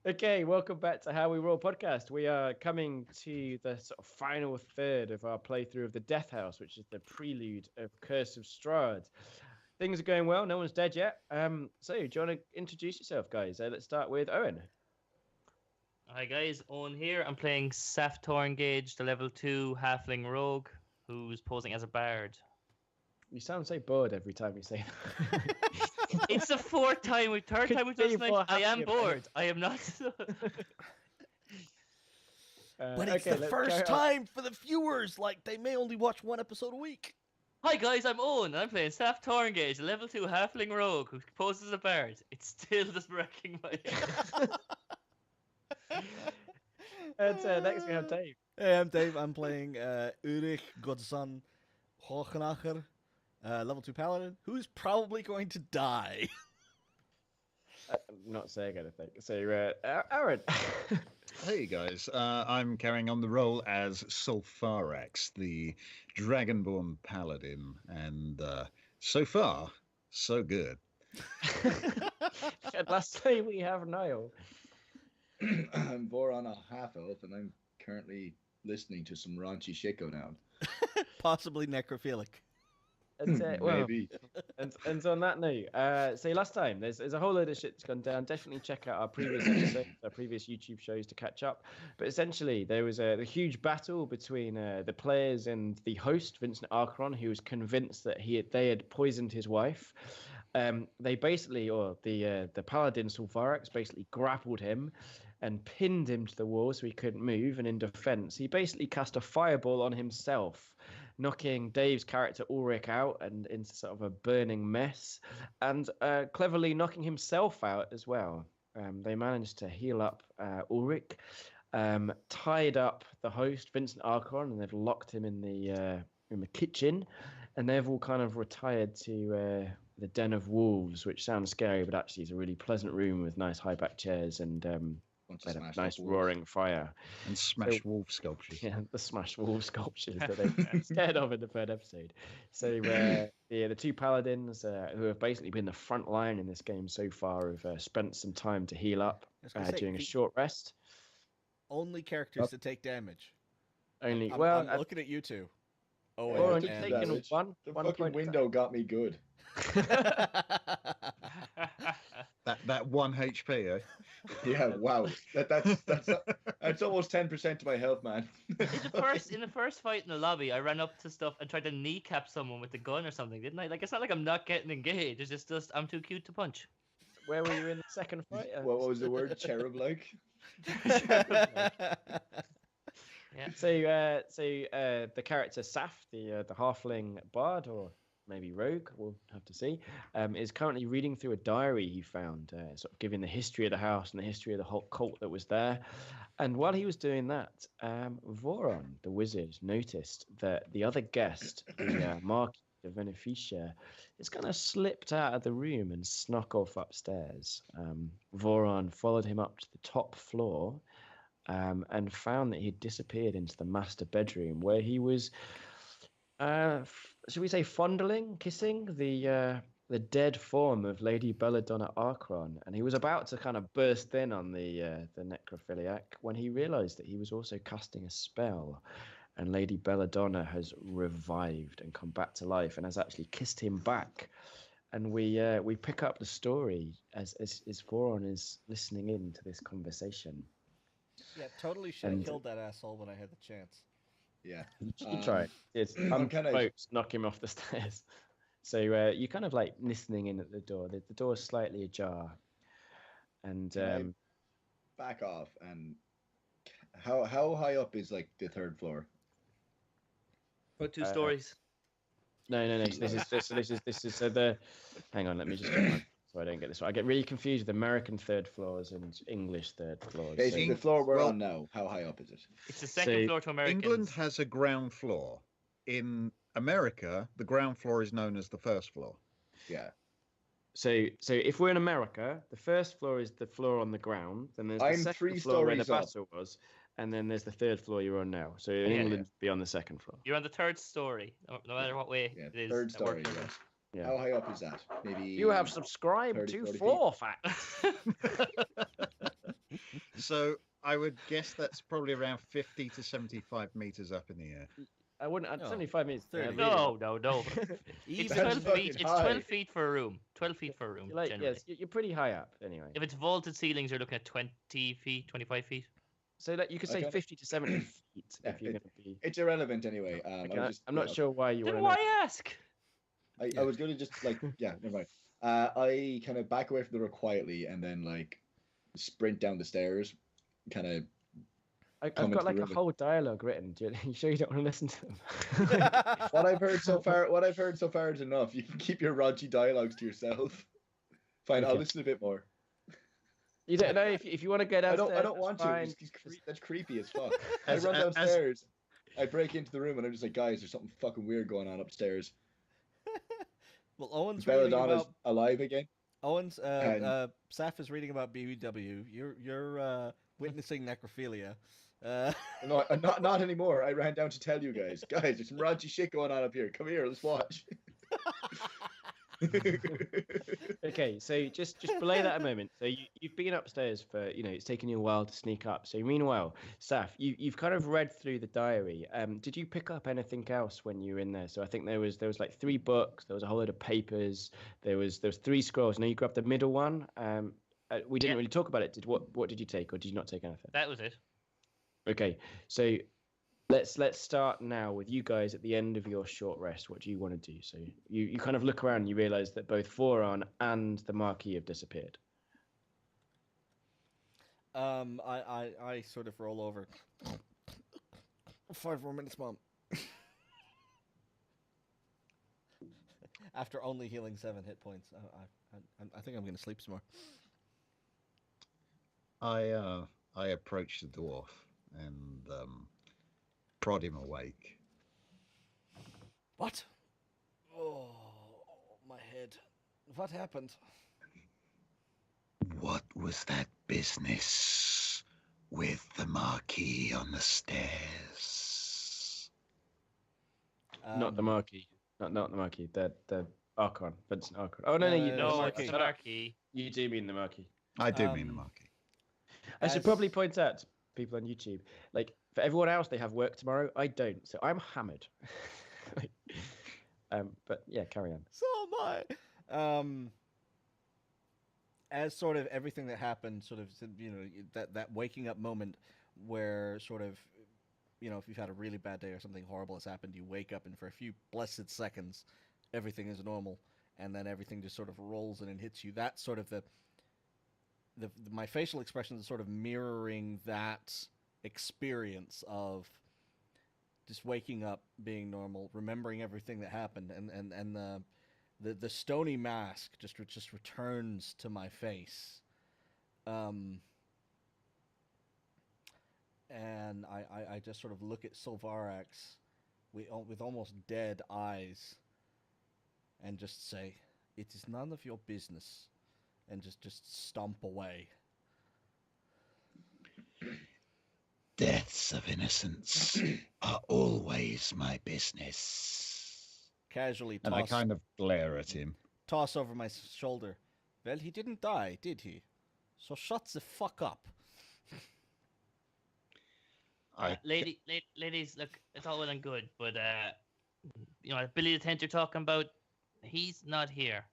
Okay, welcome back to How We Roll podcast. We are coming to the sort of final third of our playthrough of the Death House, which is the prelude of Curse of Strahd. Things are going well. No one's dead yet. So, do you want to introduce yourself, guys? Let's start with Owen. Hi guys, Owen here. I'm playing Saf Torngage, the level 2 halfling rogue, who's posing as a bard. You sound so bored every time you say that. It's the third time we've done tonight. I am bored. I am not. But it's the first time for the viewers. Like, they may only watch one episode a week. Hi guys, I'm Owen, and I'm playing Saf Torngage, the level 2 halfling rogue, who poses as a bard. It's still just wrecking my head. And next we have Dave. Hey, I'm Dave. I'm playing Ulrich Godson Hochenacher, level 2 paladin, who's probably going to die. I'm not saying anything. So, Aaron. Hey guys, I'm carrying on the role as Sulfarax, the Dragonborn Paladin, and so far, so good. And lastly, we have Niall. I'm Voron, a half-elf, and I'm currently listening to some raunchy shit go down. Possibly necrophilic. Maybe. And on that note, so last time there's a whole load of shit that's gone down. Definitely check out our previous episodes, our previous YouTube shows to catch up. But essentially, there was a huge battle between the players and the host, Vincent Archron, who was convinced that they had poisoned his wife. They basically, or the paladin Sulfarax basically grappled him and pinned him to the wall so he couldn't move. And in defense, he basically cast a fireball on himself, knocking Dave's character Ulrich out and into sort of a burning mess, and cleverly knocking himself out as well. They managed to heal up Ulrich, tied up the host Vincent Archon, and they've locked him in the kitchen, and they've all kind of retired to the Den of Wolves, which sounds scary, but actually is a really pleasant room with nice high back chairs and a nice roaring fire. And smashed wolf sculptures. Yeah, the smashed wolf sculptures that they're scared of in the third episode. So the two paladins, who have basically been the front line in this game so far, have spent some time to heal up during a short rest. Only characters that take damage. I'm looking at you two. Oh, and you've taken one fucking point window got me good. That 1 HP, eh? Yeah, wow. That's almost 10% to my health, man. In the first fight in the lobby, I ran up to stuff and tried to kneecap someone with a gun or something, didn't I? Like, it's not like I'm not getting engaged. It's just I'm too cute to punch. Where were you in the second fight? What was the word? Cherub-like? Yeah. So the character Saf, the halfling bard, or maybe rogue, we'll have to see, is currently reading through a diary he found, sort of giving the history of the house and the history of the whole cult that was there. And while he was doing that, Voron, the wizard, noticed that the other guest, the Marquis de Beneficia, is kind of slipped out of the room and snuck off upstairs. Voron followed him up to the top floor, and found that he had disappeared into the master bedroom, where he was, should we say, kissing the dead form of Lady Belladonna Archron, and he was about to kind of burst in on the necrophiliac when he realised that he was also casting a spell, and Lady Belladonna has revived and come back to life and has actually kissed him back. And we pick up the story as Voron is listening in to this conversation. Yeah, totally should have killed that asshole when I had the chance. Yeah. You try it. It's knock him off the stairs. So you're kind of like listening in at the door. The door is slightly ajar. And back off. And how high up is like the third floor? About 2 stories. No. This is the. Hang on, let me just get so I don't get this right. I get really confused with American third floors and English third floors. Basically, the floor we're on now, how high up is it? It's the second floor to Americans. England has a ground floor. In America, the ground floor is known as the first floor. Yeah. So if we're in America, the first floor is the floor on the ground. Then there's the second floor where the battle was, and then there's the third floor you're on now. So in England, be on the second floor. You're on the third story, no matter what way it is. Third story, yes. Yeah. How high up is that? Maybe you have subscribed 30, to 4 Facts. So I would guess that's probably around 50 to 75 meters up in the air. I wouldn't. No, 75 minutes. 30. No. It's Even 12 fucking feet. It's high. 12 feet for a room. 12 feet for a room. You're like, generally. yes, you're pretty high up anyway. If it's vaulted ceilings, you're looking at 20 feet, 25 feet. So like you could say Okay. 50 to 70 feet Yeah, if you're going to be. It's irrelevant anyway. I'm not sure why you Then want why to. ask? I was going to just like, yeah, never mind. I kind of back away from the door quietly and then like sprint down the stairs, kind of. I've come got into like the a room. whole dialogue written. You sure you don't want to listen to them? What I've heard so far is enough. You can keep your raunchy dialogues to yourself. Fine, I'll Okay. listen a bit more. You don't know if you want to go I downstairs. don't want to. fine. That's creepy as fuck. I As- run as- downstairs. I break into the room and I'm just like, guys, there's something fucking weird going on upstairs. Well, Owen's reading Belladonna's about alive again. Owen's. And- Saf is reading about BBW. You're witnessing necrophilia. No, not anymore. I ran down to tell you guys. Guys, there's some raunchy shit going on up here. Come here, let's watch. Okay, so just belay that a moment. So you've been upstairs for it's taken you a while to sneak up. So meanwhile, Saf, you've kind of read through the diary. Did you pick up anything else when you were in there? So I think there was like 3 books. There was a whole load of papers. There was 3 scrolls. Now you grabbed the middle one. We didn't really talk about it. What did you take, or did you not take anything? That was it. Okay, so let's start now with you guys at the end of your short rest. What do you want to do? So you kind of look around and you realise that both Voron and the Marquis have disappeared. I sort of roll over. 5 more minutes, Mom. After only healing 7 hit points, I think I'm going to sleep some more. I approach the dwarf and prod him awake. What? Oh, my head. What happened? What was that business with the Marquis on the stairs? Not the Marquis. Not the Marquis. The Archon. Vincent Archon. Oh no, you the No, Marquis. it's Marquis. You do mean the Marquis. I do mean the Um, Marquis. I should As- probably point out to people on YouTube, like for everyone else, they have work tomorrow. I don't, so I'm hammered. Like, but yeah, carry on. So am I. As sort of everything that happened, sort of, that waking up moment where sort of, if you've had a really bad day or something horrible has happened, you wake up and for a few blessed seconds, everything is normal, and then everything just sort of rolls in and hits you. That's sort of my facial expression is sort of mirroring that experience of just waking up, being normal, remembering everything that happened, and the stony mask just returns to my face, and I just sort of look at Silvarax with almost dead eyes, and just say, "It is none of your business," and just stomp away. Deaths of innocents are always my business. Casually And I toss, kind of glare at him. toss over my shoulder. Well, he didn't die, did he? So shut the fuck up. Ladies, look, it's all well and good, but Billy the Tent you're talking about, he's not here.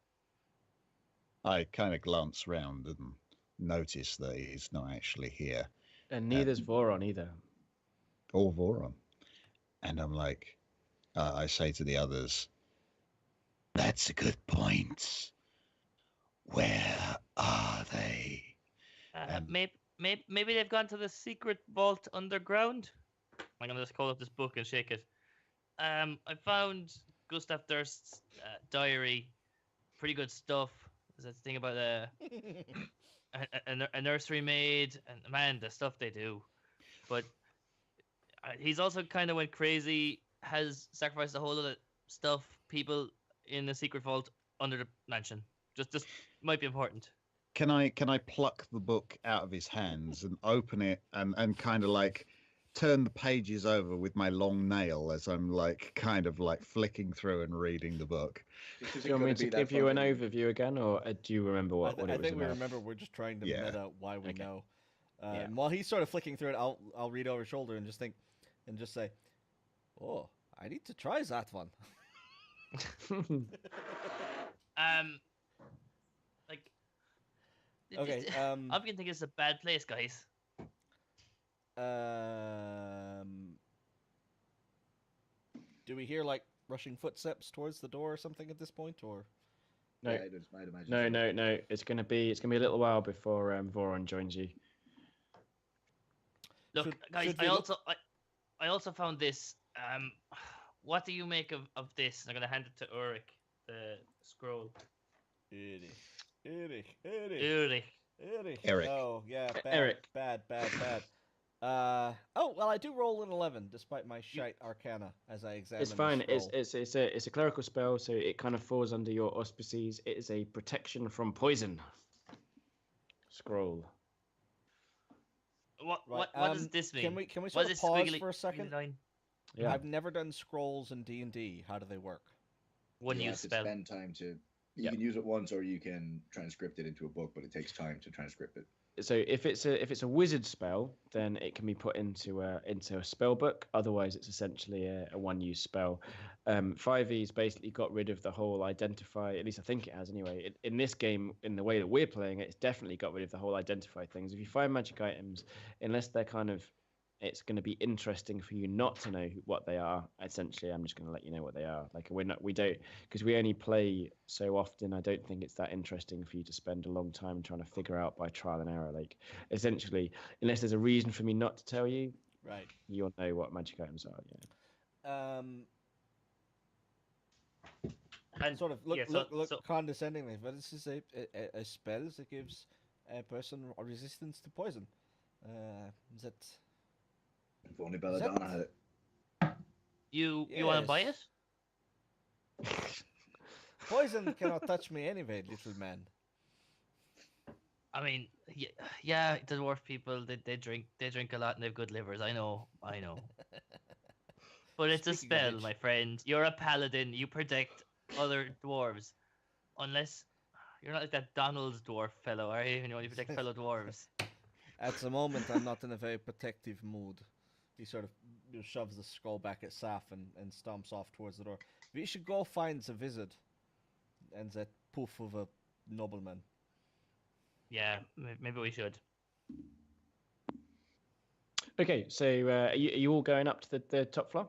I kind of glance round and notice that he's not actually here, And neither's Voron either. or Voron. And I'm like, I say to the others, that's a good point. Where are they? Maybe they've gone to the secret vault underground. I'm gonna just call up this book and shake it. I found Gustav Durst's diary. Pretty good stuff. There's that thing about a nursery maid, and man, the stuff they do. But he's also kind of went crazy. Has sacrificed a whole lot of stuff. People in the secret vault under the mansion. Just might be important. Can I pluck the book out of his hands and open it and kind of like turn the pages over with my long nail as I'm like kind of like flicking through and reading the book? Do you want me to give you an overview again, or do you remember what it I was think we about? remember. We're just trying to Yeah. meta why we Okay. know. Yeah. And while he's sort of flicking through it, I'll read over his shoulder and just say, "Oh, I need to try that one." Like, Okay. I'm gonna think it's a bad place, guys. Do we hear like rushing footsteps towards the door or something at this point, or? No, Yeah, I'd imagine. no. It's gonna be a little while before Voron joins you. Look, guys, I also found this. What do you make of this? I'm gonna hand it to Ulrich, the scroll. Eric. Eric. Oh yeah, bad, Eric. bad. Oh well, I do roll an 11 despite my shite arcana as I examine. It's fine. The scroll. It's a clerical spell, so it kind of falls under your auspices. It is a protection from poison scroll. What does this mean? Can we What sort is of pause squiggly for a second? line? Yeah. I've never done scrolls in D&D. How do they work? One You use have to spell. spend time to. You Yeah. can use it once, or you can transcript it into a book, but it takes time to transcript it. So if it's a wizard spell, then it can be put into a spell book. Otherwise, it's essentially a one-use spell. 5e's basically got rid of the whole identify. At least I think it has anyway. In this game, in the way that we're playing it, it's definitely got rid of the whole identify things. If you find magic items, unless they're kind of, it's going to be interesting for you not to know what they are. Essentially, I'm just going to let you know what they are. Like we don't, because we only play so often. I don't think it's that interesting for you to spend a long time trying to figure out by trial and error. Like essentially, unless there's a reason for me not to tell you, Right. you'll know what magic items are. Yeah. And Sort of look so condescendingly, but this is a spell that gives a person a resistance to poison. That If only Belladonna had it. you want to buy it? poison cannot touch me anyway, little man. I mean, yeah, the dwarf people they drink a lot and they have good livers. I know. But it's a Speaking of spell, which- my friend. You're a paladin. You protect other dwarves, unless you're not like that Donald's dwarf fellow, are you? You only protect fellow dwarves. At the moment, I'm not in a very protective mood. He sort of shoves the scroll back at Saf and stomps off towards the door. We should go find the wizard and that poof of a nobleman. Yeah, maybe we should. Okay, so are you all going up to the top floor?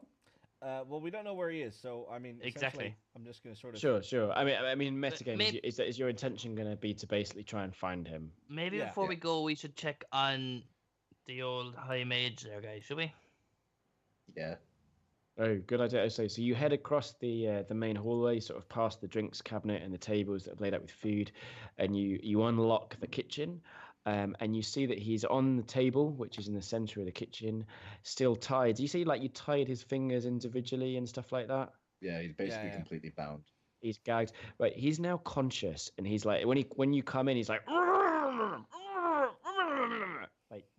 Well, we don't know where he is, so I mean, Exactly. essentially, I'm just going to sort of. Sure. I mean, metagame maybe- is your intention going to be to basically try and find him? Maybe Yeah. before we go, we should check on the old high mage there, guys. Should we? Yeah. Oh, good idea. So you head across the main hallway, sort of past the drinks cabinet and the tables that are laid out with food, and you unlock the kitchen, and you see that he's on the table, which is in the center of the kitchen, still tied. Do you see like you tied his fingers individually and stuff like that? Yeah, he's basically Yeah. completely bound. He's gagged. Right, he's now conscious, and he's like when you come in, he's like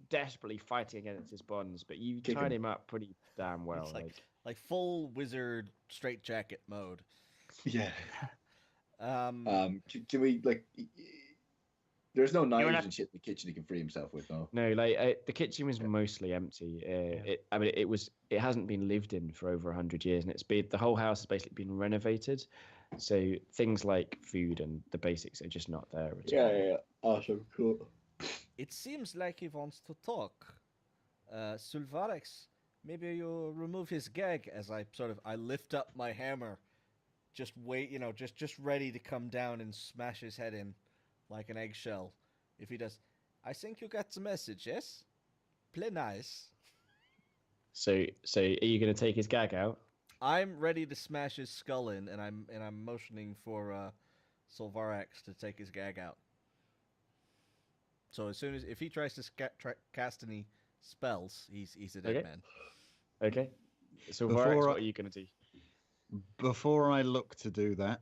desperately fighting against his bonds, but you Kick tied him. him up pretty damn well. It's like full wizard straitjacket mode. Yeah. Um, Can we like? There's no knives not- and shit in the kitchen he can free himself with, no. No, like the kitchen was mostly empty. It hasn't been lived in for over 100 years, and the whole house has basically been renovated. So things like food and the basics are just not there at all. Yeah. Awesome, cool. It seems like he wants to talk. Sulvarex, maybe you remove his gag as I lift up my hammer, just wait, just ready to come down and smash his head in like an eggshell. If he does, I think you got the message, yes? Play nice. So are you going to take his gag out? I'm ready to smash his skull in, and I'm motioning for Sulvarex to take his gag out. So if he tries to cast any spells, he's a dead Okay. man. Okay. So Before Varex, I- what are you going to do? Before I look to do that,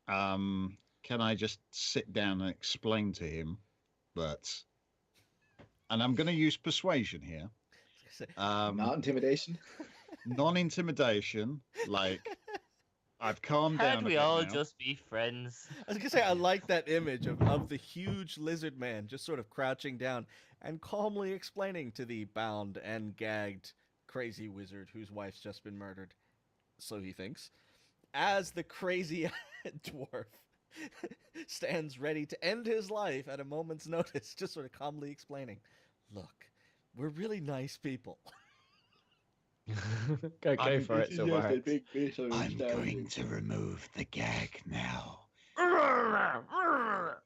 can I just sit down and explain to him that, and I'm going to use persuasion here, Not intimidation. non-intimidation, like I've calmed down Can't a we bit all now. just be friends? I was gonna say I like that image of the huge lizard man just sort of crouching down and calmly explaining to the bound and gagged crazy wizard whose wife's just been murdered, so he thinks, as the crazy dwarf stands ready to end his life at a moment's notice, just sort of calmly explaining, "Look, we're really nice people." Go for it, Silverhawks. big fish I'm understand going you. to remove the gag now. Oh,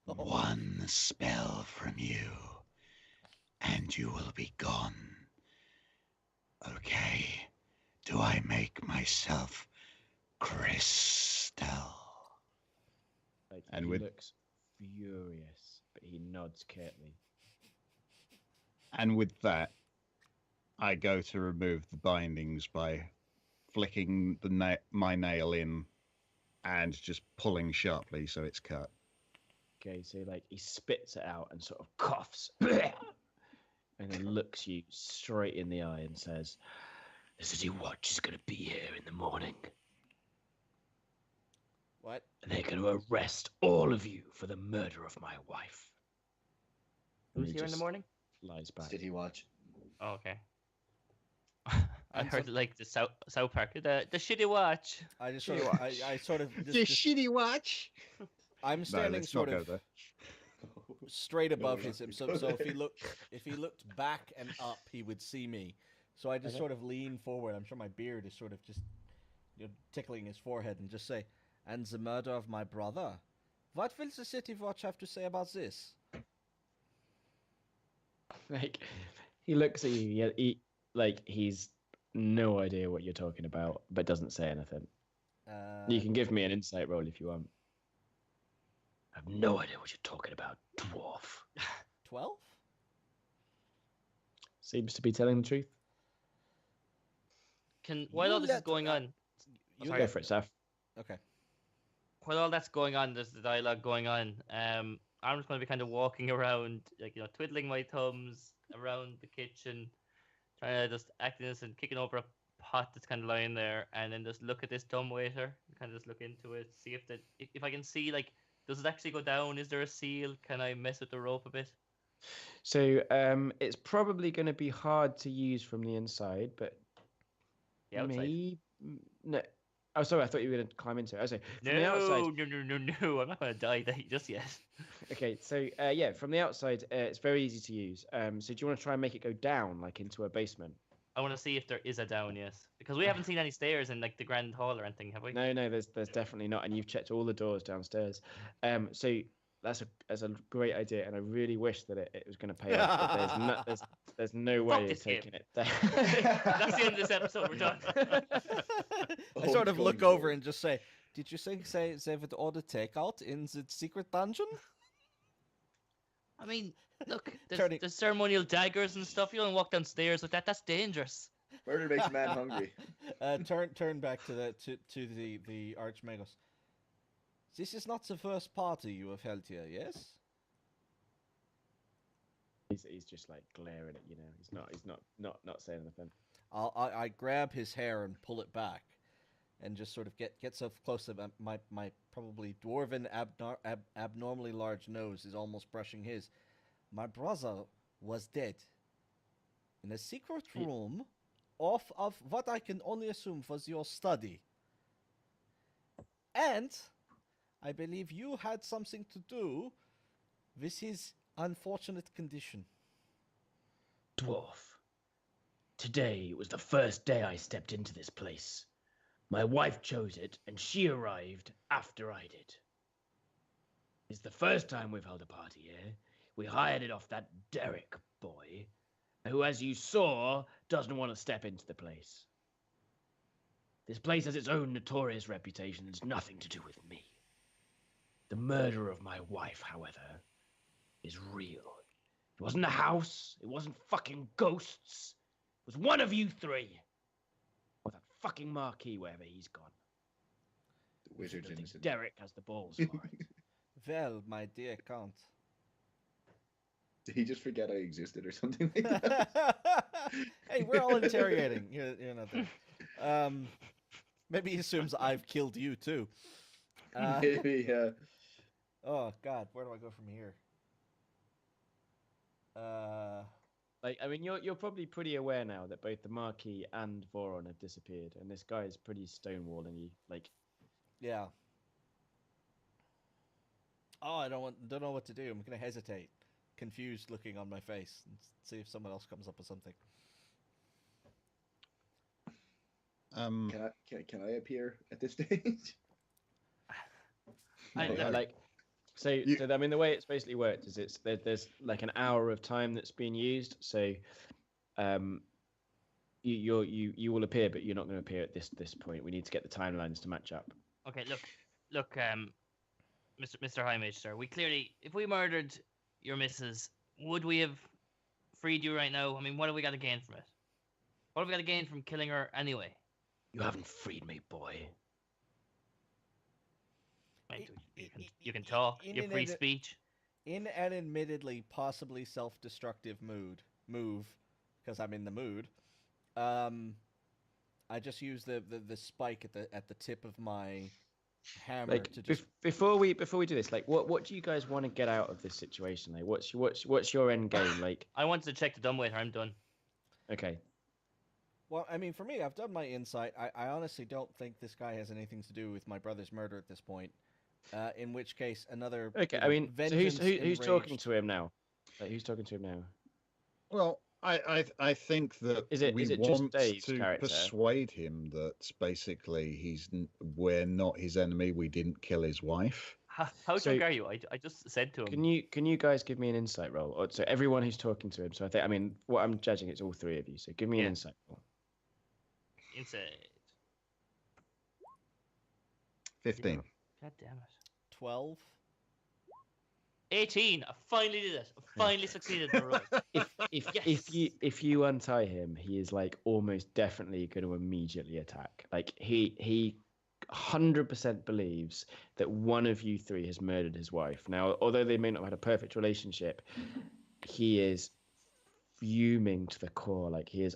One spell from you, and you will be gone. Okay, do I make myself crystal? Like, And he with- looks furious, but he nods curtly. And with that, I go to remove the bindings by flicking my nail in and just pulling sharply so it's cut. Okay, so like he spits it out and sort of coughs, and then looks you straight in the eye and says, "The city watch is going to be here in the morning. what? And they're going to arrest all of you for the murder of my wife." And Who's he here in the just morning? lies back. City watch. Oh, okay. I And heard some- like the South Park, the shitty watch. I just sort of, I sort of, shitty watch. I'm No, standing let's sort not of go there. straight above we're not him. gonna So go if he looked back and up, he would see me. So I just Okay. sort of lean forward. I'm sure my beard is sort of just tickling his forehead and just say, "And the murder of my brother? What will the city watch have to say about this?" Like he looks at you, like he's no idea what you're talking about, but doesn't say anything. You can give me an insight roll if you want. I have no idea what you're talking about, dwarf. 12? Seems to be telling the truth. While all You this is let- going on, You sorry. Go for it, Saf. Okay. while all that's going on, there's the dialogue going on. I'm just going to be kind of walking around, like, twiddling my thumbs around the kitchen, trying to just act innocent, kicking over a pot that's kind of lying there, and then just look at this dumb waiter, and kind of just look into it, see if I can see, like, does it actually go down? Is there a seal? Can I mess with the rope a bit? So it's probably going to be hard to use from the inside, but The outside? maybe no. Oh, sorry, I thought you were going to climb into it. I was from the No, outside. no, I'm not going to die just yet. Okay, so yeah, from the outside, it's very easy to use. So do you want to try and make it go down, like into a basement? I want to see if there is a down, yes. Because we haven't seen any stairs in, like, the Grand Hall or anything, have we? No, there's definitely not, and you've checked all the doors downstairs. So that's a great idea, and I really wish that it was going to pay off. But there's no way this of game. taking it down. That's the end of this episode, we're done. I sort of look over and just say, "Did you say they would order takeout in the secret dungeon?" I mean, look, Turning- there's ceremonial daggers and stuff. You don't walk downstairs with that. That's dangerous. Murder makes a man hungry. Turn back to the Archmagos. This is not the first party you have held here, yes? He's just like glaring at He's not saying anything. I grab his hair and pull it back, and just sort of get so close that my probably dwarven abnormally large nose is almost brushing his. My brother was dead in a secret room off of what I can only assume was your study. And I believe you had something to do with his unfortunate condition. Dwarf, today was the first day I stepped into this place. My wife chose it, and she arrived after I did. It's the first time we've held a party here. We hired it off that Derek boy, who, as you saw, doesn't want to step into the place. This place has its own notorious reputation. It's nothing to do with me. The murder of my wife, however, is real. It wasn't a house. It wasn't fucking ghosts. It was one of you three. Or that fucking Marquis, wherever he's gone. The I wizard's don't think innocent. Derek has the balls for it. Well, my dear Count. Did he just forget I existed or something like that? Hey, we're all interrogating. You're not there. Maybe he assumes I've killed you too. Maybe, Oh God, where do I go from here? Like, I mean, you're probably pretty aware now that both the Marquis and Voron have disappeared, and this guy is pretty stonewalling you. Like, Yeah. Oh, I don't know what to do. I'm gonna hesitate, confused looking on my face, and see if someone else comes up with something. can I appear at this stage? So I mean, the way it's basically worked is there's like an hour of time that's being used. So, you will appear, but you're not going to appear at this point. We need to get the timelines to match up. Okay, look, Mr. High Mage, sir. We clearly, if we murdered your missus, would we have freed you right now? I mean, what have we got to gain from it? What have we got to gain from killing her anyway? You haven't freed me, boy. You can talk. Your free speech. In an admittedly possibly self-destructive move, because I'm in the mood. I just use the spike at the tip of my hammer to just. Before we do this, like, what do you guys want to get out of this situation? Like, what's your end game? Like, I wanted to check the dumbwaiter. I'm done. Okay. Well, I mean, for me, I've done my insight. I honestly don't think this guy has anything to do with my brother's murder at this point. In which case, another. Okay, I mean, so who's talking to him now? Like, who's talking to him now? Well, I think that we want to persuade him that basically we're not his enemy. We didn't kill his wife. How drunk are you? I just said to him. Can you guys give me an insight roll? So everyone who's talking to him. So I mean, what I'm judging is all three of you. So give me an insight roll. Insight. 15. God damn it. 12. 18. I finally did it. I finally succeeded in the roll. If you untie him, he is like almost definitely going to immediately attack. Like he 100% believes that one of you three has murdered his wife. Now, although they may not have had a perfect relationship, he is fuming to the core. Like he's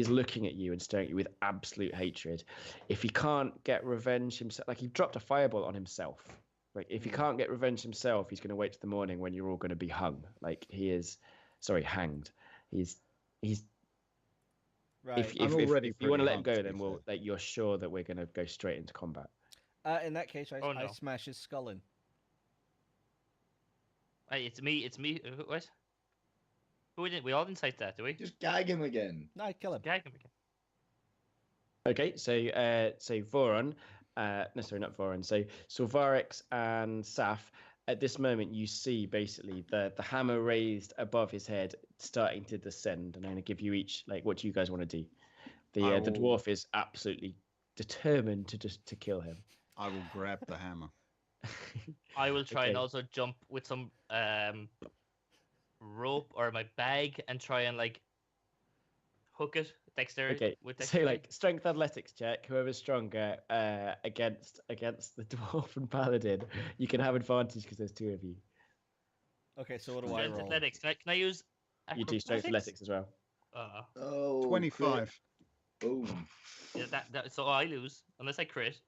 looking at you and staring at you with absolute hatred. If he can't get revenge himself, like he dropped a fireball on himself. Like if he can't get revenge himself, he's going to wait till the morning when you're all going to be hung. Like hanged. He's. Right. If you want to let him go, then you're sure that we're going to go straight into combat. In that case, I smash his skull in. Hey, it's me. What? We all insight that, do we? Just gag him again. No, kill him. Gag him again. Okay, so Voron, no, sorry, not Voron. So Varix and Saf. At this moment, you see basically the hammer raised above his head, starting to descend. And I'm going to give you each what do you guys want to do? The dwarf is absolutely determined to kill him. I will grab the hammer. I will try and also jump with some rope or my bag and try and hook it. Dexterity. Okay. So strength athletics check. Whoever's stronger against the dwarf and paladin, you can have advantage because there's two of you. Okay, so what do strength I roll? Athletics. Can I use? You do strength athletics as well. 25. Boom. Yeah, so I lose unless I crit.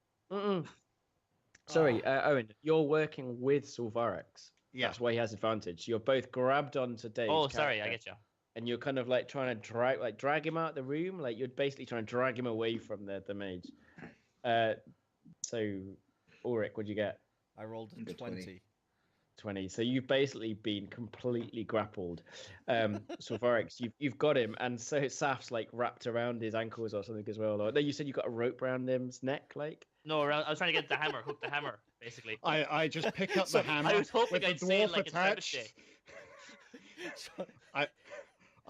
Sorry, Owen. You're working with Sulvarix. Yeah. That's why he has advantage. You're both grabbed onto Dave's Oh, sorry, I get you. And you're kind of trying to drag him out of the room. Like you're basically trying to drag him away from the mage. So, Ulrich, what'd you get? I rolled a 20. 20. So you've basically been completely grappled. So Varix, you've got him, and so Saf's wrapped around his ankles or something as well. Or no, you said you got a rope around him's neck, No, I was trying to get the hammer, hook the hammer, basically. I just pick up the hammer. I was hoping with I'd the say dwarf attached.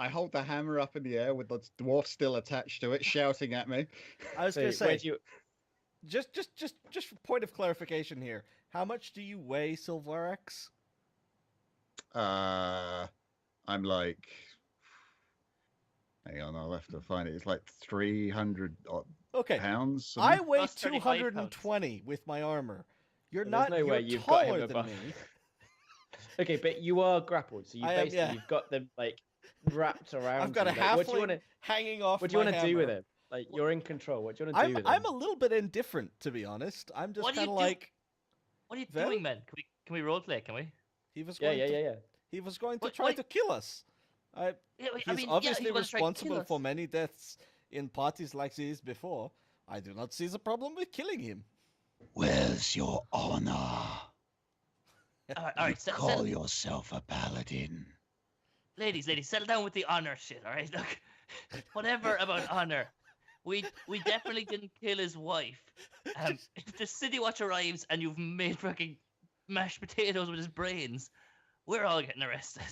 I hold the hammer up in the air with the dwarf still attached to it, shouting at me. I was going to say, just for point of clarification here, how much do you weigh, Sulvarix? I'm hang on, I'll have to find it. It's 300 pounds. I weigh 220 with my armor. You're not. No way you've got him above. Okay, but you are grappled, so you've got them wrapped around. I've got a halfling hanging off. What do you want to do with him? Like you're in control. What do you want to do with I'm him? a little bit indifferent, to be honest. I'm just What do you kind of do? like What are you Well- doing, man? Can we roleplay? Can we? he was Yeah, going to yeah. he was going to What- try what- to kill us. Yeah, He's obviously responsible for many deaths in parties like these before. I do not see the problem with killing him. Where's your honor? All right, Call yourself a paladin. ladies, settle down with the honor shit. All right, look, whatever about honor. We definitely didn't kill his wife. If the City Watch arrives and you've made fucking mashed potatoes with his brains, we're all getting arrested.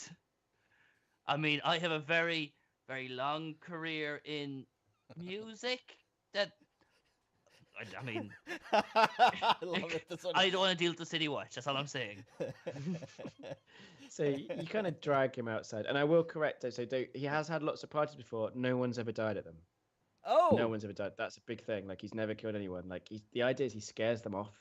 I mean, I have a very, very long career in music. I mean, I love it. That's what I don't want to deal with the City Watch. That's all I'm saying. So you kind of drag him outside, and I will correct it. So he has had lots of parties before. No one's ever died at them. Oh, No one's ever died. That's a big thing. Like he's never killed anyone. Like the idea is he scares them off.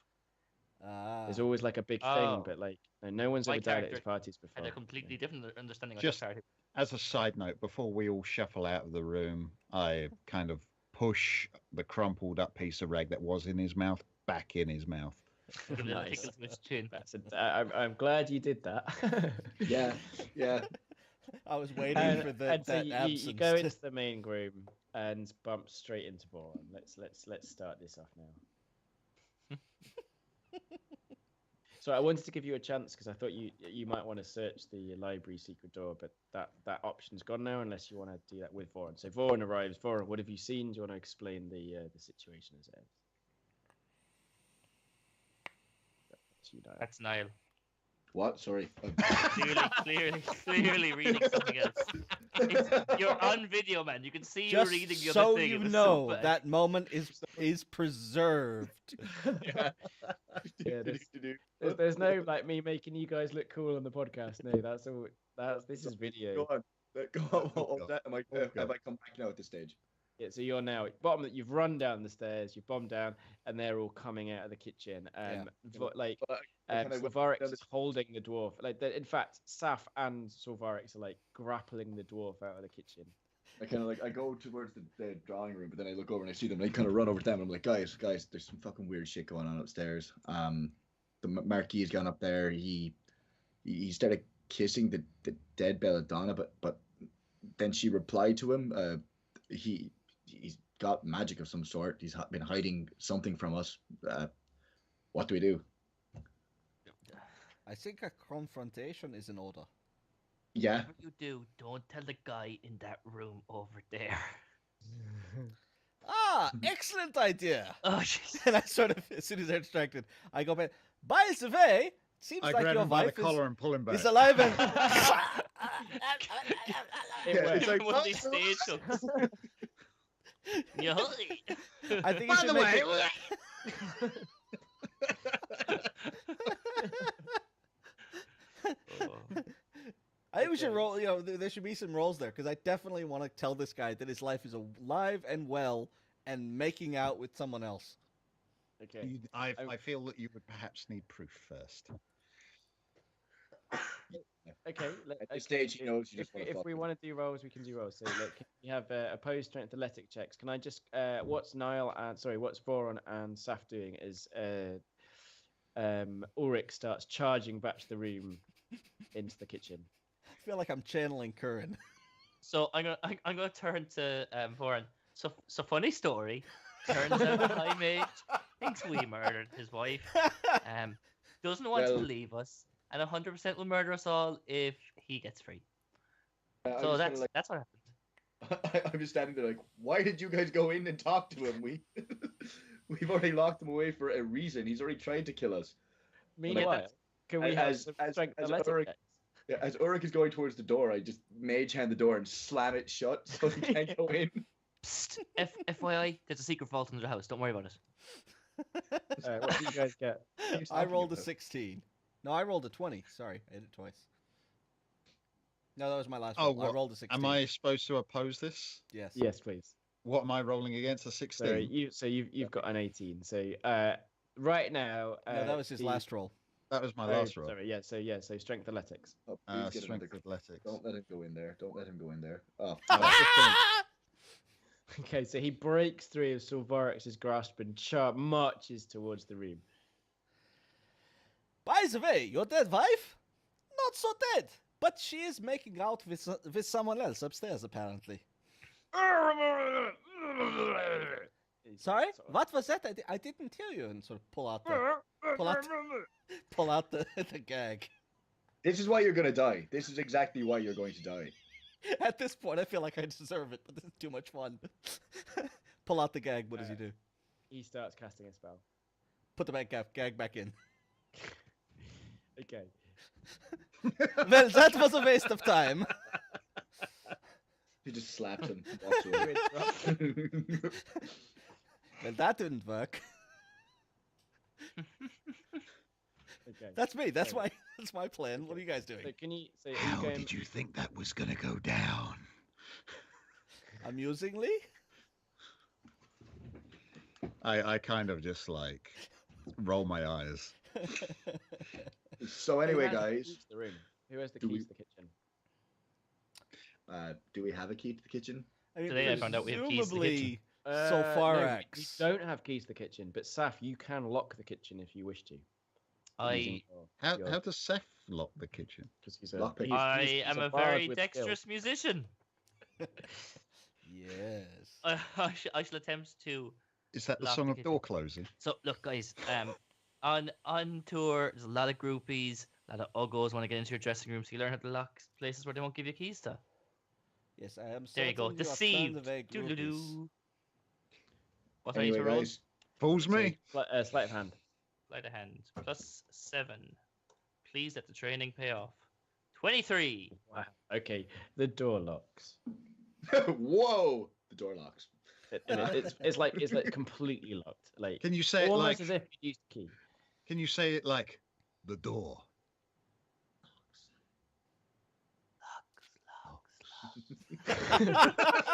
There's always like a big Oh. thing, but like no one's My ever died at his character parties before. Had a completely different understanding of Just- the party. As a side note, before we all shuffle out of the room, I kind of push the crumpled up piece of rag that was in his mouth back in his mouth. Give it a Nice. tickle to his chin. I'm glad you did that. Yeah, yeah. I was waiting And, for and so that you absence. go into the main room and bump straight into Boron. Let's start this off now. So I wanted to give you a chance because I thought you might want to search the library secret door, but that option's gone now unless you want to do that with Voron. So Voron arrives. Voron, what have you seen? Do you want to explain the situation as it is? That's you, Niall. That's Niall. What? Sorry. Clearly reading something else. You're on video, man. You can see you Just reading the so other thing. you It was know, so bad. that moment is preserved. Yeah. Yeah, there's no like me making you guys look cool on the podcast. No, that's all. This is video. Go on. Go on. Oh, God. Am Oh, have God. I come back now at this stage? Yeah, so you're now bottom. You've run down the stairs. You've bombed down, and they're all coming out of the kitchen. Like But I kinda went Solvarix down is holding the dwarf. Like in fact, Saf and Solvarix are like grappling the dwarf out of the kitchen. I kind of like I go towards the drawing room, but then I look over and I see them. And I kind of run over to them. And I'm like, guys, there's some fucking weird shit going on upstairs. The Marquis has gone up there. He started kissing the dead belladonna, but then she replied to him. He's got magic of some sort. He's been hiding something from us. What do we do? I think a confrontation is in order. Yeah. Whatever you do, don't tell the guy in that room over there. Ah, excellent idea. Oh, jeez. And I sort of, as soon as they're distracted, I go back. By the way, seems I like grab your him by the wife collar and pull him back. is alive and. It Yeah, works. it's like, One of these stage shows. Yeah. I think you By should the make way, it- Oh. I think we should Okay. roll. You know, there should be some rolls there because I definitely want to tell this guy that his life is alive and well and making out with someone else. Okay. I feel that you would perhaps need proof first. Okay. At this stage, he knows you just want to If fuck we him. want to do rolls, we can do rolls. So look, you have opposed strength athletic checks. Can I just what's Niall and what's Voron and Saf doing is Ulrich starts charging back to the room into the kitchen. I feel like I'm channeling Curran. So I'm gonna turn to Voran. So funny story. Turns out High Mage thinks we murdered his wife. Doesn't want to Well- leave us, and 100% will murder us all if he gets free. I'm So just that's kinda that's what happened. I'm just standing there like, why did you guys go in and talk to him? We've already locked him away for a reason. He's already tried to kill us. Meanwhile, can we have as- some as- strength as athletic Ulrich- checks? Yeah, as Ulrich is going towards the door, I just mage hand the door and slam it shut so he can't go in. Psst, FYI, there's a secret vault under the house. Don't worry about it. Alright, what do you guys get? He's I talking rolled a about? 16. No, I rolled a 20. Sorry, I did it twice. No, that was my last Oh, roll. I what? rolled a 16. Am I supposed to oppose this? Yes. Yes, please. What am I rolling against? A 16? So you've got an 18. So right now. No, that was his the- last roll. That was my oh, last roll. Sorry, so strength athletics. Oh, please get Strength another. athletics. Don't let him go in there. Don't let him go in there. Oh, Oh, Okay, so he breaks through Silvarix's grasp and marches towards the room. By the way, your dead wife? Not so dead, but she is making out with someone else upstairs, apparently. Sorry, what was that? I didn't hear you. And sort of pull out the gag. This is why you're gonna die. This is exactly why you're going to die. At this point, I feel like I deserve it, but this is too much fun. Pull out the gag. What does he do? He starts casting a spell. Put the gag back in. Okay. Well, that was a waste of time. He just slaps him. And walks away. Well, that didn't work. Okay. That's me. That's my plan. What are you guys doing? So can you? So are How you going... did you think that was gonna go down? Amusingly? I kind of just like roll my eyes. So Who anyway, has the guys, keys to the room? Who has the Do keys we- to the kitchen? do we have a key to the kitchen? I mean, Today I found out we have keys to the kitchen. presumably, So far, no, Axe. you don't have keys to the kitchen, but Saf, you can lock the kitchen if you wish to. I How does Seth lock the kitchen? Because Lockpick. I am a bard very with skill. dexterous musician. Yes. I shall attempt to. Is that the Lock song the of kitchen. door closing? So look, guys. On tour, there's a lot of groupies, a lot of uggos want to get into your dressing room, so you learn how to lock places where they won't give you keys to. Yes, I am. There you go. certain have turned Deceived. away groupies. Doo-doo-doo. What I need Anyway, to roll? guys, Fools me. Sleight of hand. Sleight of hand. +7. Please let the training pay off. 23. Wow. Okay, the door locks. whoa! The door locks. It's like completely locked. Like Can you say it almost like? as if you used the key. Can you say it like the door?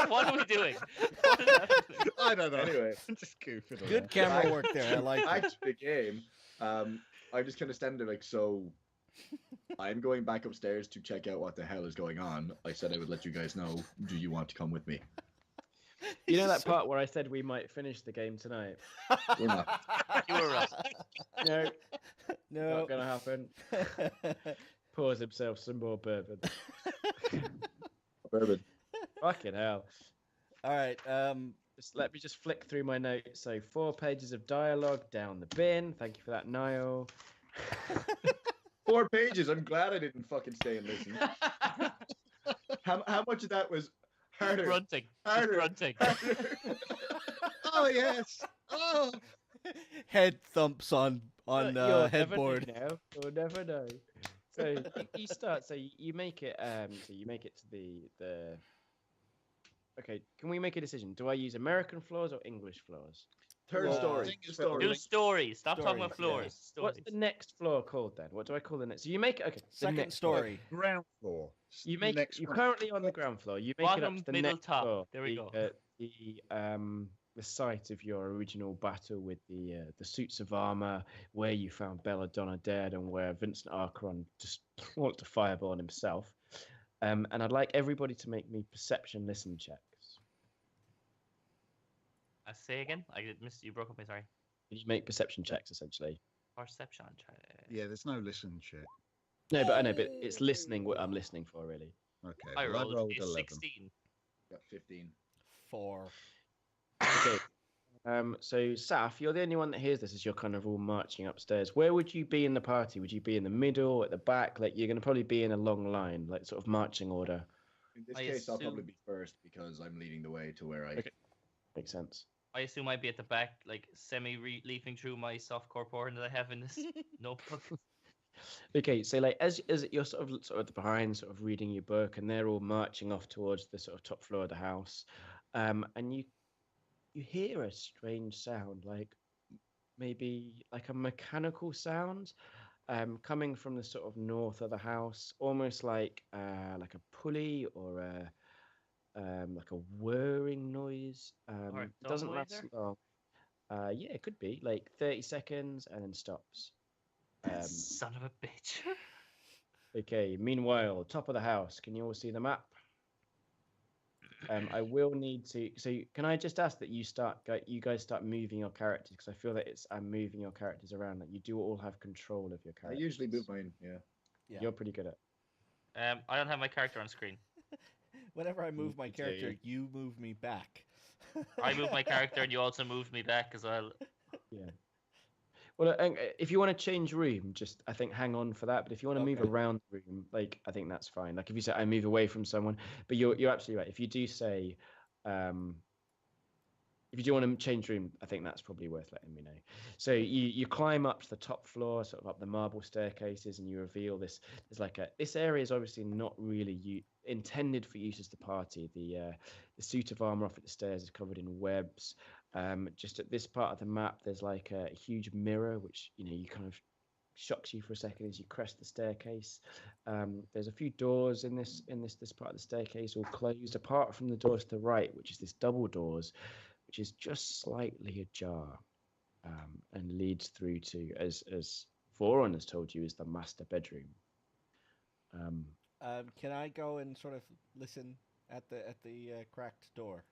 What are we doing? What is happening? I don't know. Anyway. I'm just goofing around. Good camera work there. I like Back it. to the game. I just kind of stand there like, so I'm going back upstairs to check out what the hell is going on. I said I would let you guys know. Do you want to come with me? You know that part where I said we might finish the game tonight? We're not. You were right. No, No. not gonna happen. Pours himself some more bourbon. Bourbon. Fucking hell. All right. Let me just flick through my notes. So 4 pages of dialogue down the bin. Thank you for that, Niall. 4 pages. I'm glad I didn't fucking stay and listen. How much of that was harder? Grunting. Just Harder. grunting. Oh yes. Oh. Head thumps on You'll never headboard. know. You'll never know. So you start. So you make it. So you make it to the. Okay, can we make a decision? Do I use American floors or English floors? Third Well, story. think it's Story. Do stories. Stop talking about Stories, floors. Stories. What's the next floor called then? What do I call the next? So you make it. Okay, the Second next floor. story. Ground floor. You make Next you're one. currently on the ground floor. You make it Bottom, up to the middle, next top. floor. There we go. The site of your original battle with the suits of armor, where you found Belladonna dead, and where Vincent Archeron just wanted to fireball himself. And I'd like everybody to make me perception listen checks. Say again. I missed you. Broke up. Sorry. You make perception checks essentially. Perception check. Yeah, there's no listen check. No, but I know, but it's listening. What I'm listening for, really. Okay. I well, rolled a 11. 16. Got 15. 4. Okay. So Saf, you're the only one that hears this as you're kind of all marching upstairs. Where would you be in the party? Would you be in the middle, at the back? Like you're going to probably be in a long line, like sort of marching order. In this I case, I'll probably assume- be first because I'm leading the way to where I. Okay. Makes sense. I assume I'd be at the back, like leafing through my softcore porn that I have in this notebook. Okay, so like as you're sort of behind, sort of reading your book, and they're all marching off towards the sort of top floor of the house, and you hear a strange sound, like maybe like a mechanical sound, coming from the sort of north of the house, almost like a pulley or like a whirring noise. Or a It doesn't dumb last laser? long. Yeah, it could be like 30 seconds and then stops. Son of a bitch. Okay, meanwhile, top of the house, can you all see the map? I will need to. So can I just ask that you guys start moving your characters, because I feel that I'm moving your characters around. That you do all have control of your I characters. usually move mine. Yeah. Yeah. You're pretty good at. I don't have my character on screen. Whenever I move my Me too. character, you move me back. I move my character, and you also moved me back as well. Yeah. Well, if you want to change room, just I think hang on for that. But if you want to move Okay. around the room, like I think that's fine. Like if you say I move away from someone, but you're absolutely right. If you do say, if you do want to change room, I think that's probably worth letting me know. So you climb up to the top floor, sort of up the marble staircases, and you reveal this. There's like this area is obviously not really intended for use as the party. The suit of armor off at the stairs is covered in webs. Just at this part of the map, there's like a huge mirror, which you kind of shocks you for a second as you crest the staircase. There's a few doors in this part of the staircase, all closed, apart from the door to the right, which is this double doors, which is just slightly ajar, and leads through to, as Voron has told you, is the master bedroom. Can I go and sort of listen at the cracked door?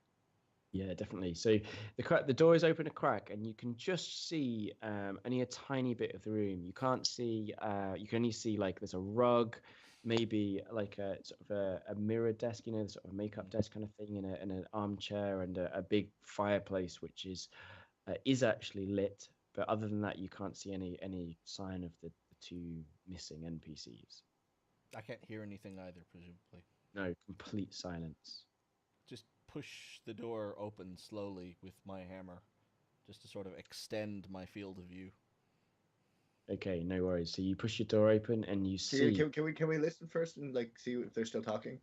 Yeah, definitely. So the door is open a crack, and you can just see only a tiny bit of the room. You can't see. You can only see like there's a rug, maybe like a sort of a mirror desk, sort of a makeup desk kind of thing, in an armchair, and a big fireplace, which is actually lit. But other than that, you can't see any sign of the two missing NPCs. I can't hear anything either, presumably. No, complete silence. Just push the door open slowly with my hammer, just to sort of extend my field of view. Okay, no worries. So you push your door open, and you see. Can we listen first and like see if they're still talking?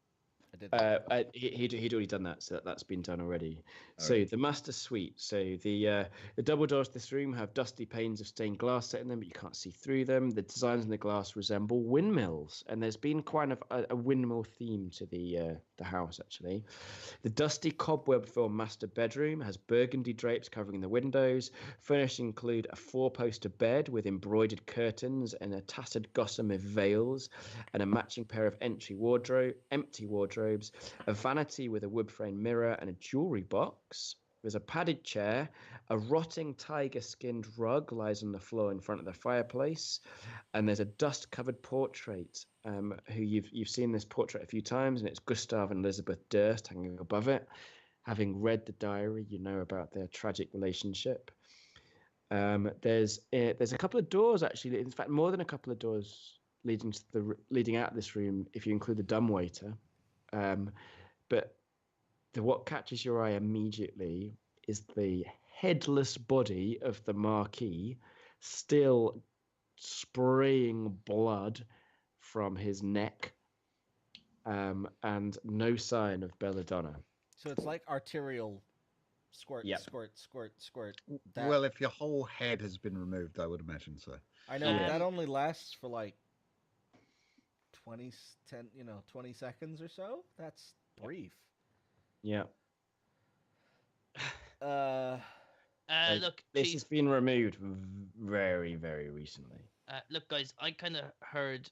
I did that. He'd already done that, so that's been done already. All So right. the master suite. So the double doors to this room have dusty panes of stained glass set in them, but you can't see through them. The designs in the glass resemble windmills, and there's been kind of a windmill theme to the house actually. The dusty cobweb-filled master bedroom has burgundy drapes covering the windows. Furnishings include a four-poster bed with embroidered curtains and a tattered gossamer of veils, and a matching pair of empty wardrobes, a vanity with a wood frame mirror and a jewelry box. There's a padded chair, a rotting tiger-skinned rug lies on the floor in front of the fireplace, and there's a dust-covered portrait. Who you've seen this portrait a few times, and it's Gustav and Elizabeth Durst hanging above it. Having read the diary, you know about their tragic relationship. There's a couple of doors actually. In fact, more than a couple of doors leading out of this room, if you include the dumbwaiter. But what catches your eye immediately is the headless body of the Marquis, still spraying blood from his neck, and no sign of belladonna. So it's like arterial squirt, Yep. squirt. Well, if your whole head has been removed, I would imagine so. I know, but Um, that only lasts for like 20 seconds or so. That's brief. Yeah. Look, This Chief. has been removed very, very recently. Look, guys. I kind of heard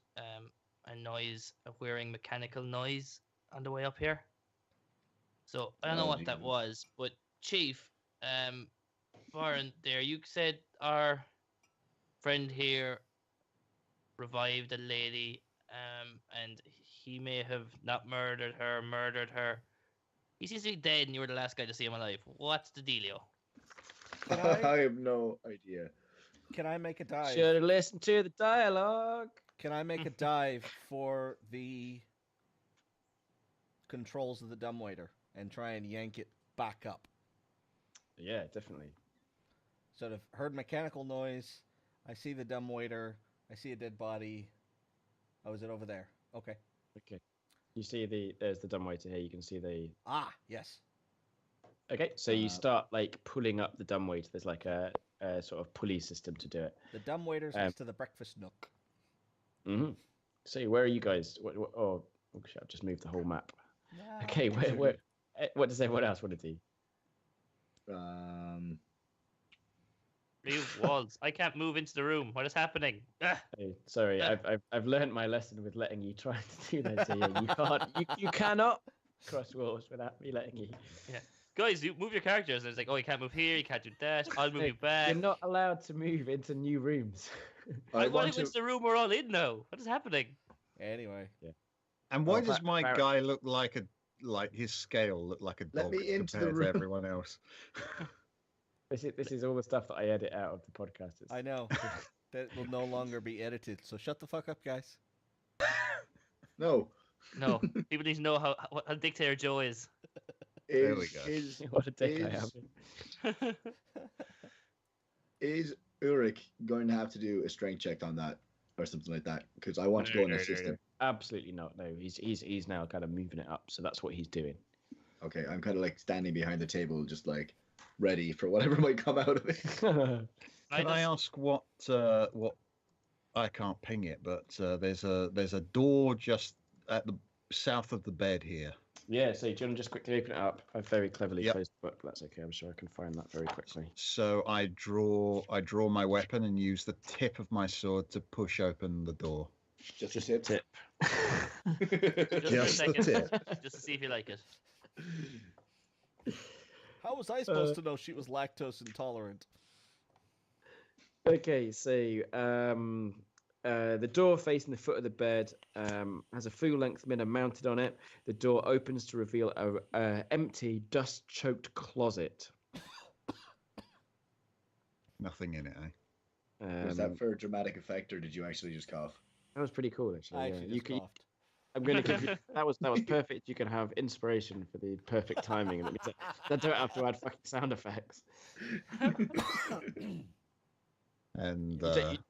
a noise, a whirring mechanical noise on the way up here. So I don't know Oh, what that Jesus. was, but Chief, Warren, there, you said our friend here revived a lady, and he may have not murdered her. He seems to be dead, and you were the last guy to see him alive. What's the dealio? Can I- I have no idea. Can I make a dive? Should have listened to the dialogue. Can I make a dive for the controls of the dumbwaiter and try and yank it back up? Yeah, definitely. Sort of heard mechanical noise. I see the dumbwaiter. I see a dead body. Oh, is it over there? Okay. Okay. You see there's the dumbwaiter here. You can see the. Ah, yes. Okay, so you Uh, start like pulling up the dumbwaiter. There's like a sort of pulley system to do it. The dumbwaiter's next to the breakfast nook. Mm-hmm. So where are you guys? Oh, shit, I've just moved the whole map. Okay, where? What does everyone else want to do? Remove walls. I can't move into the room. What is happening? Ah! Hey, sorry, I've learned my lesson with letting you try to do that. So yeah, you can't. You cannot. across walls without me letting you. Guys, you move your characters. And it's like, oh, you can't move here, you can't do that. I'll move Hey, you back. You're not allowed to move into new rooms. I want to. It's the room we're all in now. What is happening? Anyway. And why Oh, does my Barrett. guy look like his scale look like a Let dog me into the compared to room. everyone else? This is all the stuff that I edit out of the podcast. I know. That will no longer be edited. So shut the fuck up, guys. No. No, people need to know how dictator Joe is. There we go. What a dick I am. Is Ulrich going to have to do a strength check on that or something like that? Because I want to go and assist him. Absolutely not. No, he's now kind of moving it up, so that's what he's doing. Okay, I'm kind of like standing behind the table, just like ready for whatever might come out of it. Can I ask what I can't ping it, but there's a door just at the south of the bed here. Yeah, so do you want to just quickly open it up? I've very cleverly Yep. closed the book, but that's okay. I'm sure I can find that very quickly. So I draw my weapon and use the tip of my sword to push open the door. Just Just a a tip. tip. Just a Just the second, tip. just to see if you like it. How was I supposed to know she was lactose intolerant? Okay, so the door facing the foot of the bed has a full-length mirror mounted on it. The door opens to reveal a empty, dust-choked closet. Nothing in it, eh? Was that for dramatic effect, or did you actually just cough? That was pretty cool, actually. I yeah. actually You just can, coughed. I'm going to give you that was perfect. You can have inspiration for the perfect timing, and I don't have to add fucking sound effects. And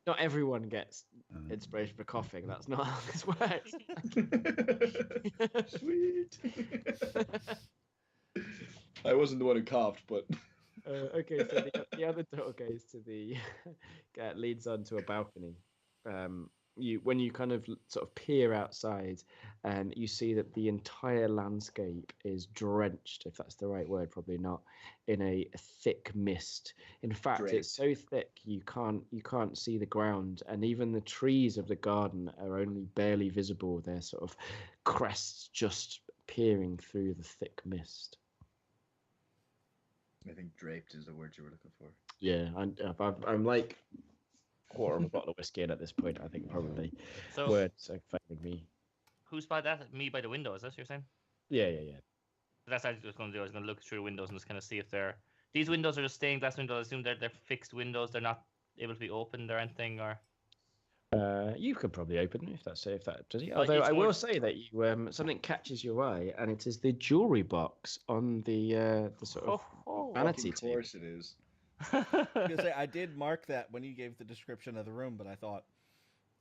Not everyone gets inspiration for coughing. That's not how this works. Sweet. I wasn't the one who coughed, but Okay, so the other door goes to the leads onto a balcony. When you kind of sort of peer outside, you see that the entire landscape is drenched, if that's the right word, probably not, in a thick mist. In fact, it's so thick you can't see the ground, and even the trees of the garden are only barely visible. They're sort of crests just peering through the thick mist. I think draped is the word you were looking for. Yeah, I'm like quarter of a bottle of whiskey in at this point. I think probably So, words are failing me. who's by that? Me by the window, is that what you're saying? Yeah. That's what I was going to do. I was going to look through windows and just kind of see if they're... These windows are just stained glass windows. I assume they're fixed windows. They're not able to be opened or anything, or... You could probably open if that does it. But Although it's I more- will say that you something catches your eye, and it is the jewelry box on the sort of vanity Of table. course it is. I was gonna say, I did mark that when you gave the description of the room, but I thought,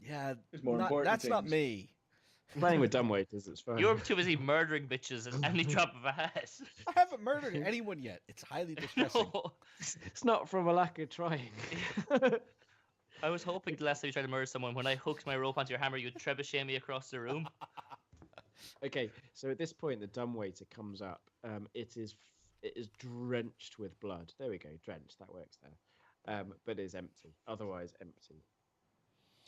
yeah, There's more important that's not things. me. Playing with dumbwaiters, it's fine. You're too busy murdering bitches at any drop of a hat. I haven't murdered anyone yet. It's highly distressing. No. It's not from a lack of trying. I was hoping the last time you tried to murder someone, when I hooked my rope onto your hammer, you'd trebuchet me across the room. Okay, so at this point, the dumbwaiter comes up. It is drenched with blood. There we go, drenched. That works there. But is empty. Otherwise empty.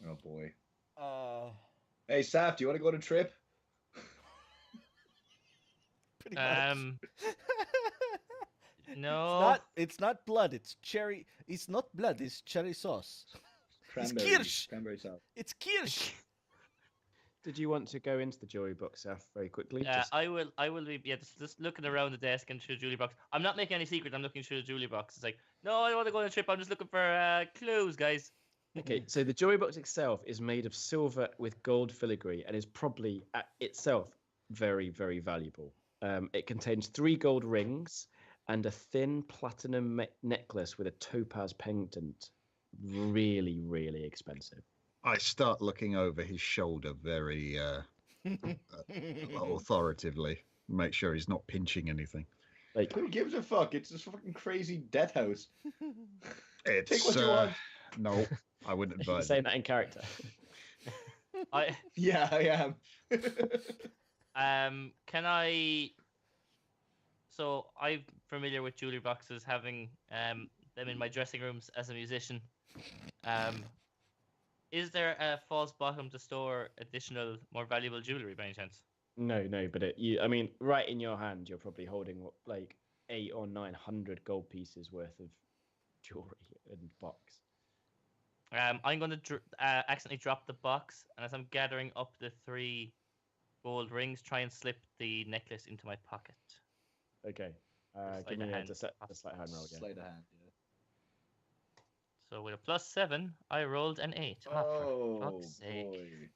Oh boy. Pretty Hey, Saf, do you want to go on a trip? much. No. It's not blood. It's cherry. It's not blood. It's cherry sauce. Cranberry. kirsch. Cranberry sauce. It's kirsch. Did you want to go into the jewelry box, Seth, very quickly? I will be just looking around the desk and through the jewelry box. I'm not making any secret. I'm looking through the jewelry box. It's like, no, I don't want to go on a trip. I'm just looking for clues, guys. Okay, so the jewelry box itself is made of silver with gold filigree and is probably itself very, very valuable. It contains 3 gold rings and a thin platinum necklace with a topaz pendant. Really, really expensive. I start looking over his shoulder very authoritatively. Make sure he's not pinching anything. Like, Who gives a fuck? It's this fucking crazy death house. It's Take what you want. no, I wouldn't you're advise. saying that in character. Yeah, I am. Can I? So I'm familiar with jewelry boxes, having them in my dressing rooms as a musician. Is there a false bottom to store additional, more valuable jewelry by any chance? No, but I mean, right in your hand, you're probably holding what, like 800 or 900 gold pieces worth of jewelry and box. I'm going to accidentally drop the box, and as I'm gathering up the 3 gold rings, try and slip the necklace into my pocket. Okay. Sleight Give of me hand. a sleight hand roll again. Sleight of hand. Yeah. So with a +7, I rolled an 8. For fuck's sake. Boy.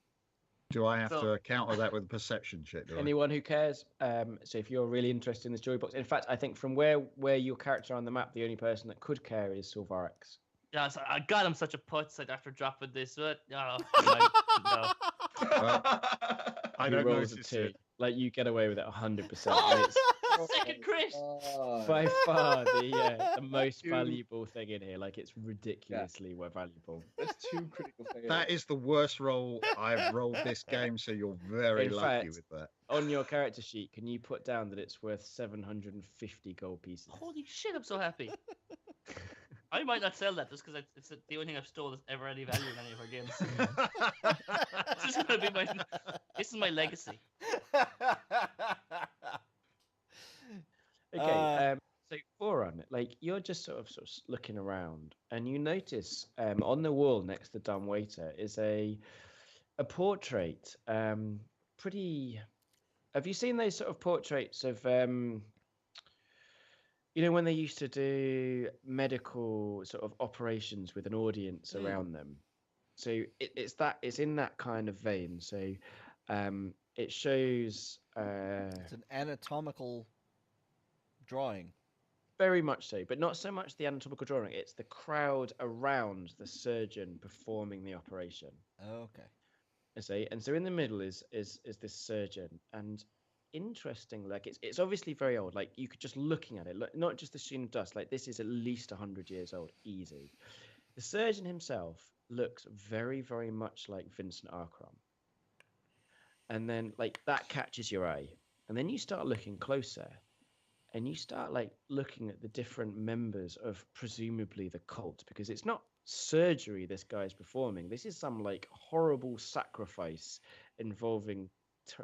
Do I have So- to counter that with a perception check? Do I? Anyone who cares. So if you're really interested in this jewelry box, in fact, I think from where your character on the map, the only person that could care is Silvarex. Yeah, so I got him such a putz after dropping this. But, no. I He don't rolls notice a 2. it. Like, you get away with it 100%. Oh! And it's Second crit! by far the most valuable thing in here. Like, it's ridiculously valuable. That's 2 critical fails. That is the worst roll I've rolled this game, so you're very In lucky fact, with that. On your character sheet, can you put down that it's worth 750 gold pieces? Holy shit, I'm so happy. I might not sell that just because it's the only thing I've stole that's ever any value in any of our games. This is gonna be this is my legacy. Okay, so Boron, like you're just sort of looking around, and you notice on the wall next to dumbwaiter is a portrait. Pretty. Have you seen those sort of portraits of you know when they used to do medical sort of operations with an audience around them? So it's in that kind of vein. So it shows. It's an anatomical drawing. Very much so, but not so much the anatomical drawing. It's the crowd around the surgeon performing the operation. Okay. And so in the middle is this surgeon, and interesting, like it's obviously very old. Like you could just looking at it, look, not just the sheen of dust. Like this is at least 100 years old, easy. The surgeon himself looks very, very much like Vincent Arcrom. And then like that catches your eye, and then you start looking closer. And you start like looking at the different members of presumably the cult, because it's not surgery this guy's performing. This is some like horrible sacrifice involving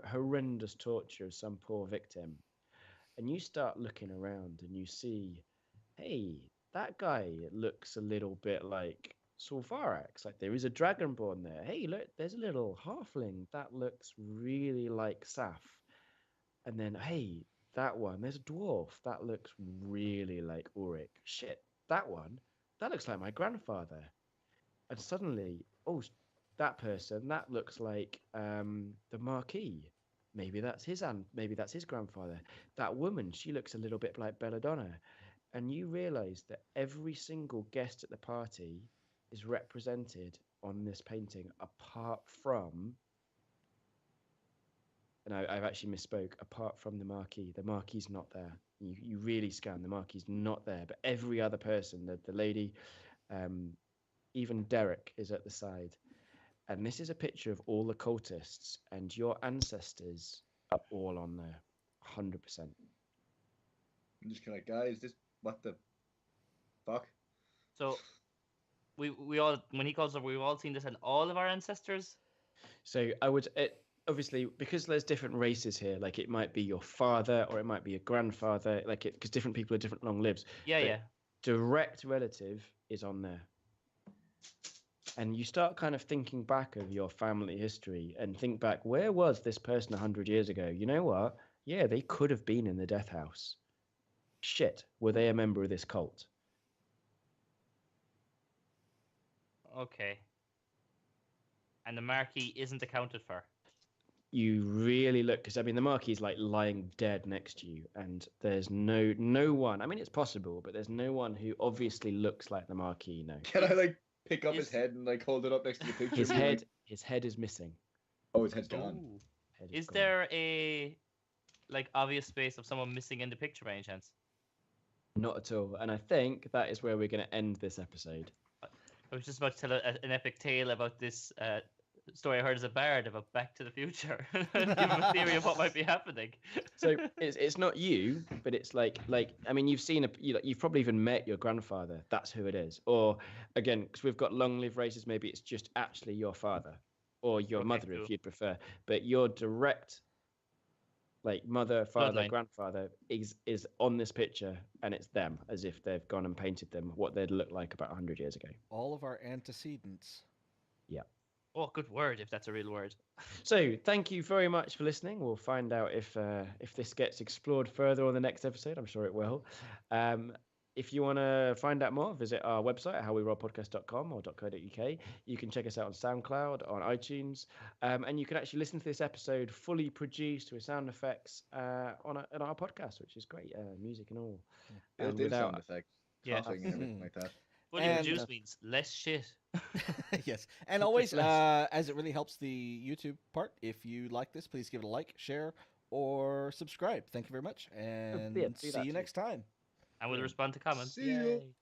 horrendous torture of some poor victim. And you start looking around and you see, hey, that guy looks a little bit like Sulfarax. Like there is a dragonborn there. Hey, look, there's a little halfling that looks really like Saf. And then, hey, that one, there's a dwarf that looks really like Ulrich. Shit, that one, that looks like my grandfather. And suddenly, oh, that person, that looks like the Marquis. Maybe that's his grandfather. That woman, she looks a little bit like Belladonna. And you realise that every single guest at the party is represented on this painting, apart from. And I've actually misspoke. Apart from the Marquis, the Marquis not there. You really scan, the Marquis not there. But every other person, the lady, even Derek is at the side. And this is a picture of all the cultists, and your ancestors are all on there, 100%. I'm just kind of guys, what the fuck? So we all, when he calls up, we've all seen this in all of our ancestors. So obviously, because there's different races here, like it might be your father or it might be your grandfather, like because different people are different long lives. Yeah. Direct relative is on there. And you start kind of thinking back of your family history and think back, where was this person 100 years ago? You know what? Yeah, they could have been in the death house. Shit, were they a member of this cult? Okay. And the Marquis isn't accounted for. You really look, because I mean the Marquis is like lying dead next to you, and there's no one. I mean it's possible, but there's no one who obviously looks like the Marquis. No. Can I like pick up his head and like hold it up next to the picture? His head is missing. Oh, his head's gone. Ooh. Head Is gone. there a like obvious space of someone missing in the picture by any chance? Not at all. And I think that is where we're going to end this episode. I was just about to tell an epic tale about this story I heard as a bard about Back to the Future. Give him a theory of what might be happening. So it's not you, but it's like I mean you've seen you've probably even met your grandfather. That's who it is. Or again, because we've got long live races, maybe it's just actually your father or your mother cool. if you'd prefer. But your direct like mother, father, Bloodline. grandfather is on this picture, and it's them, as if they've gone and painted them what they'd look like about 100 years ago. All of our antecedents. Oh, good word, if that's a real word. So thank you very much for listening. We'll find out if this gets explored further on the next episode. I'm sure it will. If you want to find out more, visit our website at howwerollpodcast.com or .co.uk. You can check us out on SoundCloud, on iTunes, and you can actually listen to this episode fully produced with sound effects on our podcast, which is great, music and all. Built-in without- sound effects, Yeah. coughing and everything like that. Fully And- reduced means less shit. Yes, and always, less. as it really helps the YouTube part, if you like this, please give it a like, share, or subscribe. Thank you very much, and do see that you too. next time. And we'll respond to comments. See ya. Yay.